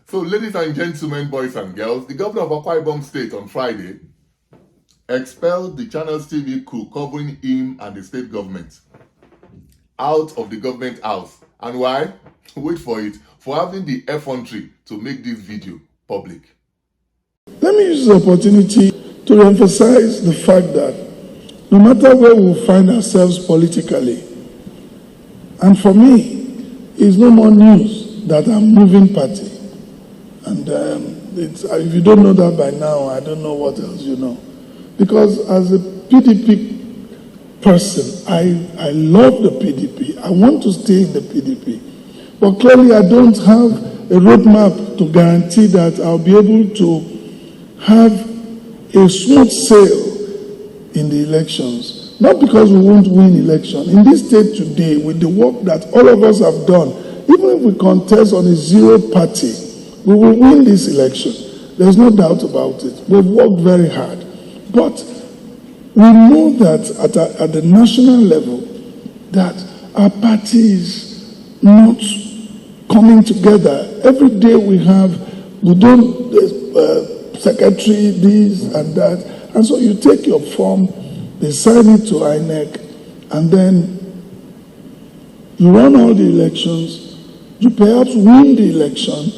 So, ladies and gentlemen, boys and girls, the governor of Akwa Ibom State on Friday expelled the Channels TV crew covering him and the state government out of the government house. And why? Wait for it. For having the effrontery to make this video public. Let me use this opportunity to emphasize the fact that no matter where we find ourselves politically, and for me, it's no more news that I'm moving party. And if you don't know that by now, I don't know what else you know. Because as a PDP person, I love the PDP. I want to stay in the PDP. But clearly I don't have a roadmap to guarantee that I'll be able to have a smooth sail in the elections. Not because we won't win election. In this state today, with the work that all of us have done, even if we contest on a zero party, we will win this election. There's no doubt about it. We've worked very hard. But we know that at the national level, that our party is not coming together. Every day we don't, secretary, this and that. And so you take your form, they sign it to INEC, and then you run all the elections, you perhaps win the election,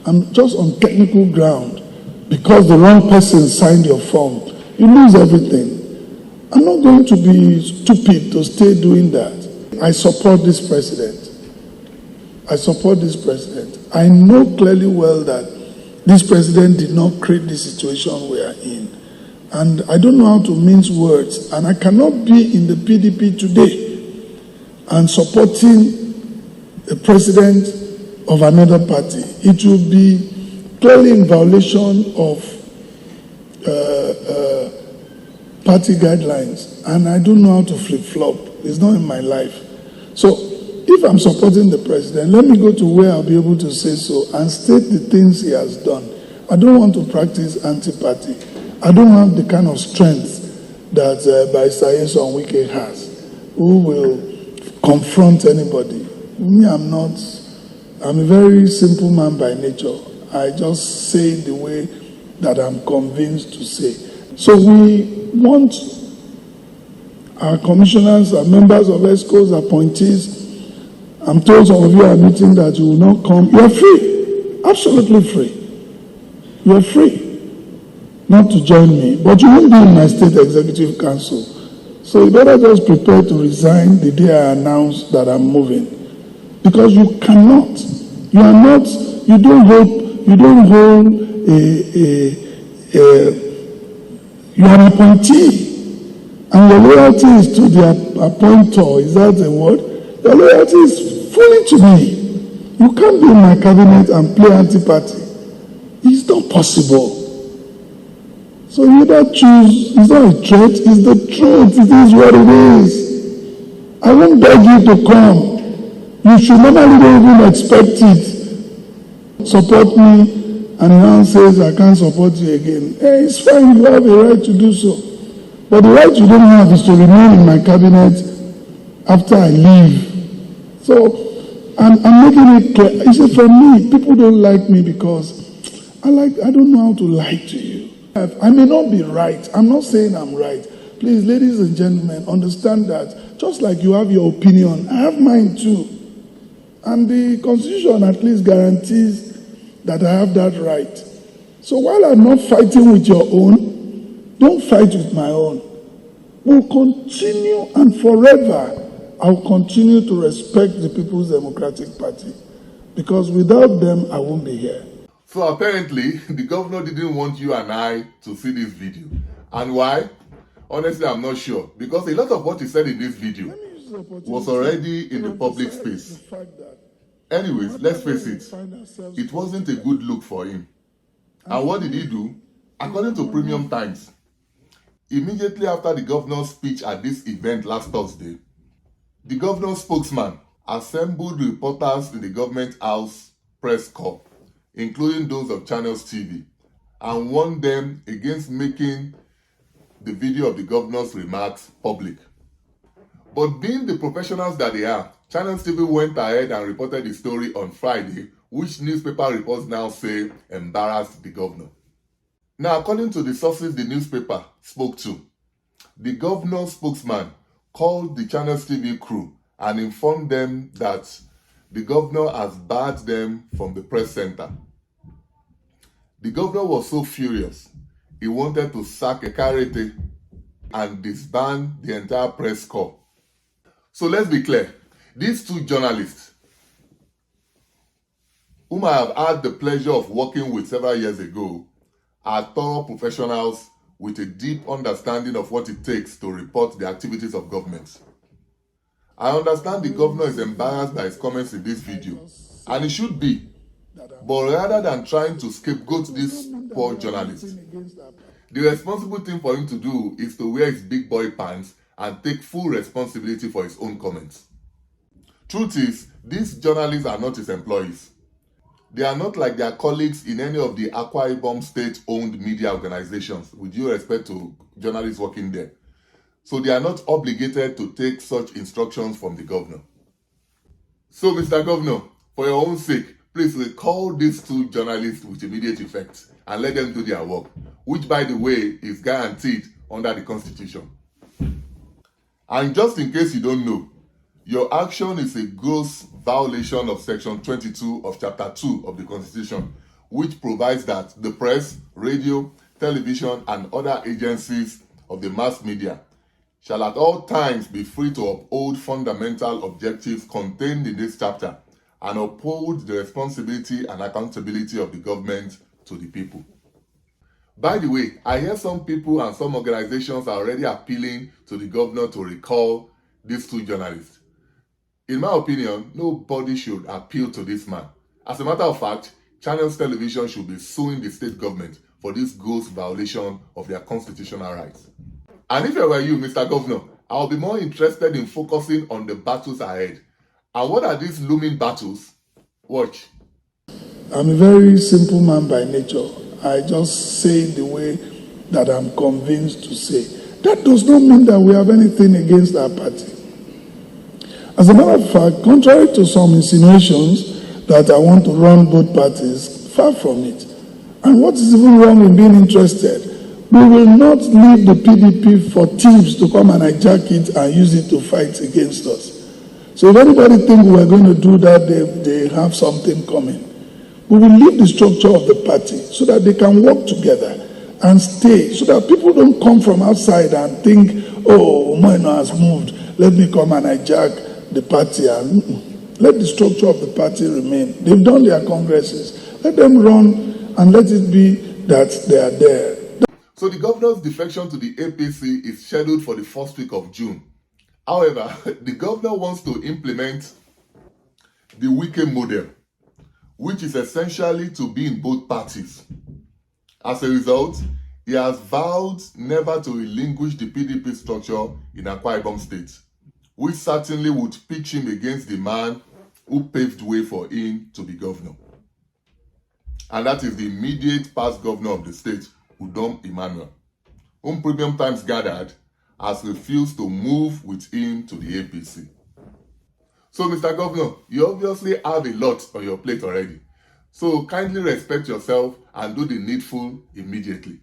and just on technical ground, because the wrong person signed your form, you lose everything. I'm not going to be stupid to stay doing that. I support this president. I support this president. I know clearly well that this president did not create the situation we are in. And I don't know how to mince words. And I cannot be in the PDP today and supporting a president of another party. It will be clearly in violation of party guidelines. And I don't know how to flip-flop. It's not in my life. So if I'm supporting the president, let me go to where I'll be able to say so and state the things he has done. I don't want to practice anti-party. I don't have the kind of strength that Barrister Yeson Wike has, who will confront anybody. Me, I'm a very simple man by nature. I just say the way that I'm convinced to say. So we want our commissioners, our members of ESCOs, appointees. I'm told some of you are meeting that you will not come. You are free, absolutely free. You are free not to join me, but you won't be in my state executive council. So you better just prepare to resign the day I announce that I'm moving. Because you cannot, you don't hold you are an appointee. And your loyalty is to the appointer. Is that the word? Your loyalty is fully to me. You can't be in my cabinet and play anti-party. It's not possible. So you either choose, it's not a threat, it's the truth, it is what it is. I won't beg you to come. You should normally don't even expect it. Support me, and now says I can't support you again. Hey, it's fine, you have a right to do so. But the right you don't have is to remain in my cabinet after I leave. So I'm making it clear. You see, for me, people don't like me because I don't know how to lie to you. I may not be right. I'm not saying I'm right. Please, ladies and gentlemen, understand that just like you have your opinion, I have mine too. And the Constitution at least guarantees that I have that right. So while I'm not fighting with your own, don't fight with my own. We'll continue, and forever, I'll continue to respect the People's Democratic Party. Because without them, I won't be here. So apparently, the governor didn't want you and I to see this video. And why? Honestly, I'm not sure. Because a lot of what he said in this video was already in the public space. Anyways, let's face it, it wasn't a good look for him. And what did he do? According to Premium Times, immediately after the governor's speech at this event last Thursday, the governor's spokesman assembled reporters in the government house press corps, including those of Channels TV, and warned them against making the video of the governor's remarks public. But being the professionals that they are, Channels TV went ahead and reported the story on Friday which newspaper reports now say embarrassed the governor. Now, according to the sources the newspaper spoke to, the governor's spokesman called the Channels TV crew and informed them that the governor has barred them from the press center. The governor was so furious, he wanted to sack Ekarete and disband the entire press corps. So let's be clear, these two journalists, whom I have had the pleasure of working with several years ago, are thorough professionals with a deep understanding of what it takes to report the activities of government. I understand the governor is embarrassed by his comments in this video, and he should be. But rather than trying to scapegoat this poor journalist, the responsible thing for him to do is to wear his big boy pants and take full responsibility for his own comments. Truth is, these journalists are not his employees. They are not like their colleagues in any of the Akwa Ibom State-owned media organizations, with due respect to journalists working there. So they are not obligated to take such instructions from the governor. So, Mr. Governor, for your own sake, please recall these two journalists with immediate effect and let them do their work, which, by the way, is guaranteed under the Constitution. And just in case you don't know, your action is a gross violation of Section 22 of Chapter 2 of the Constitution, which provides that the press, radio, television, and other agencies of the mass media shall at all times be free to uphold fundamental objectives contained in this chapter and uphold the responsibility and accountability of the government to the people. By the way, I hear some people and some organizations are already appealing to the governor to recall these two journalists. In my opinion, nobody should appeal to this man. As a matter of fact, Channels Television should be suing the state government for this gross violation of their constitutional rights. And if I were you, Mr. Governor, I would be more interested in focusing on the battles ahead. And what are these looming battles? Watch. I'm a very simple man by nature. I just say the way that I'm convinced to say. That does not mean that we have anything against our party. As a matter of fact, contrary to some insinuations that I want to run both parties, far from it. And what is even wrong in being interested? We will not leave the PDP for thieves to come and hijack it and use it to fight against us. So if anybody thinks we are going to do that, they have something coming. We will leave the structure of the party so that they can work together and stay, so that people don't come from outside and think, oh, Umo Eno has moved, let me come and hijack the party. And let the structure of the party remain. They've done their congresses. Let them run and let it be that they are there. So the governor's defection to the APC is scheduled for the first week of June. However, the governor wants to implement the Wike model, which is essentially to be in both parties. As a result, he has vowed never to relinquish the PDP structure in Akwa Ibom State, which certainly would pitch him against the man who paved way for him to be governor. And that is the immediate past governor of the state, Udom Emmanuel, whom Premium Times gathered has refused to move with him to the APC. So, Mr. Governor, you obviously have a lot on your plate already. So kindly respect yourself and do the needful immediately.